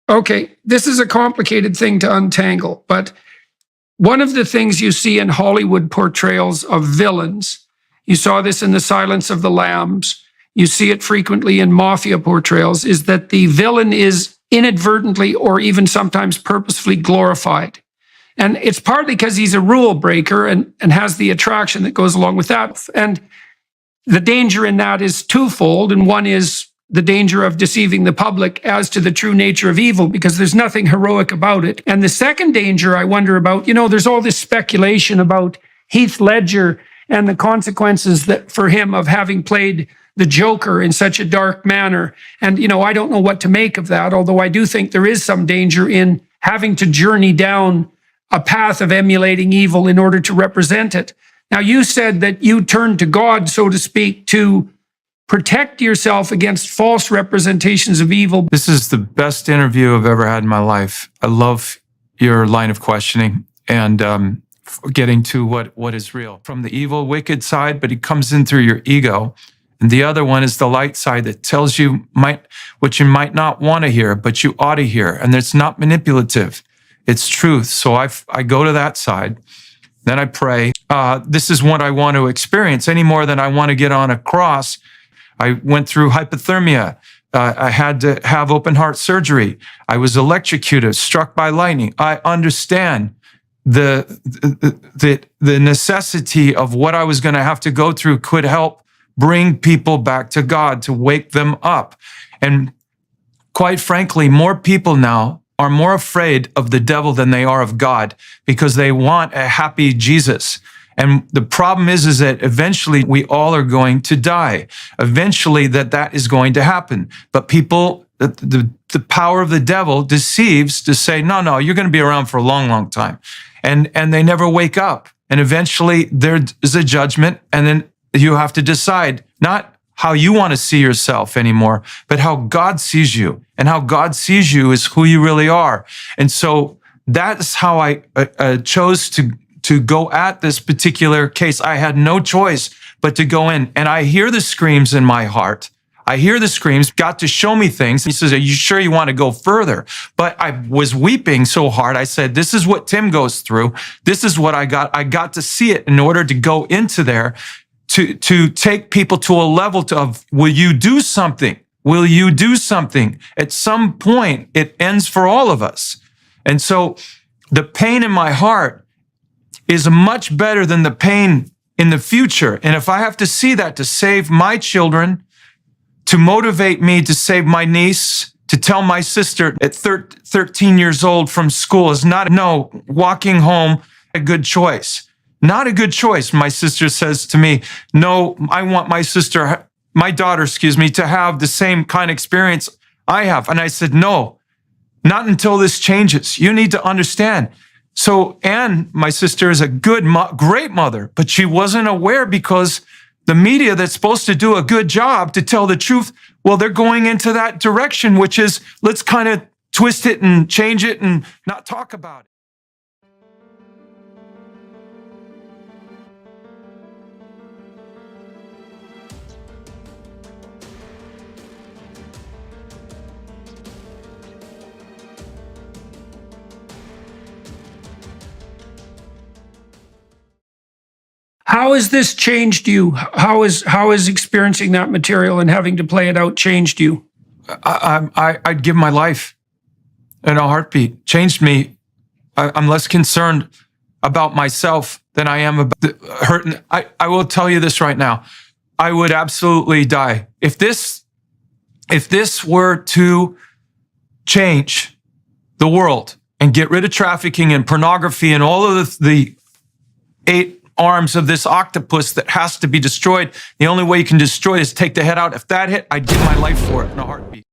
Okay, this is a complicated thing to untangle, but one of the things you see in Hollywood portrayals of villains, you saw this in The Silence of the Lambs, you see it frequently in mafia portrayals, is that the villain is inadvertently or even sometimes purposefully glorified. And it's partly because he's a rule breaker and has the attraction that goes along with that. And the danger in that is twofold. And one is the danger of deceiving the public as to the true nature of evil, because there's nothing heroic about it. And the second danger I wonder about, there's all this speculation about Heath Ledger and the consequences that for him of having played the Joker in such a dark manner. And, I don't know what to make of that, although I do think there is some danger in having to journey down a path of emulating evil in order to represent it. Now, you said that you turned to God, so to speak, to protect yourself against false representations of evil. This is the best interview I've ever had in my life. I love your line of questioning and getting to what is real. From the evil, wicked side, but it comes in through your ego. And the other one is the light side that tells you what you might not want to hear, but you ought to hear. And it's not manipulative. It's truth. So I go to that side. Then I pray. This is what I want to experience any more than I want to get on a cross. I went through hypothermia. I had to have open heart surgery. I was electrocuted, struck by lightning. I understand the necessity of what I was going to have to go through could help bring people back to God, to wake them up. And quite frankly, more people now are more afraid of the devil than they are of God because they want a happy Jesus. And the problem is that eventually we all are going to die. Eventually that is going to happen. But people, the power of the devil deceives to say, no, you're going to be around for a long, long time. And they never wake up. And eventually there is a judgment. And then you have to decide not how you want to see yourself anymore, but how God sees you. And how God sees you is who you really are. And so that's how I chose to go at this particular case. I had no choice but to go in. And I hear the screams in my heart. I hear the screams, God to show me things. He says, are you sure you want to go further? But I was weeping so hard. I said, this is what Tim goes through. This is what I got. I got to see it in order to go into there, to take people to a level of, will you do something? Will you do something? At some point, it ends for all of us. And so the pain in my heart is much better than the pain in the future. And if I have to see that to save my children, to motivate me to save my niece, to tell my sister at 13 years old from school is walking home, a good choice. Not a good choice. My sister says to me, no, I want my daughter, to have the same kind of experience I have. And I said, no, not until this changes. You need to understand. So Anne, my sister, is a great mother, but she wasn't aware because the media that's supposed to do a good job to tell the truth, well, they're going into that direction, which is let's kind of twist it and change it and not talk about it. How has this changed you? How is experiencing that material and having to play it out changed you? I'd give my life in a heartbeat. Changed me. I'm less concerned about myself than I am about the hurt. I will tell you this right now. I would absolutely die. If this were to change the world and get rid of trafficking and pornography and all of the 8 arms of this octopus that has to be destroyed, the only way you can destroy it is take the head out. If that hit, I'd give my life for it in a heartbeat.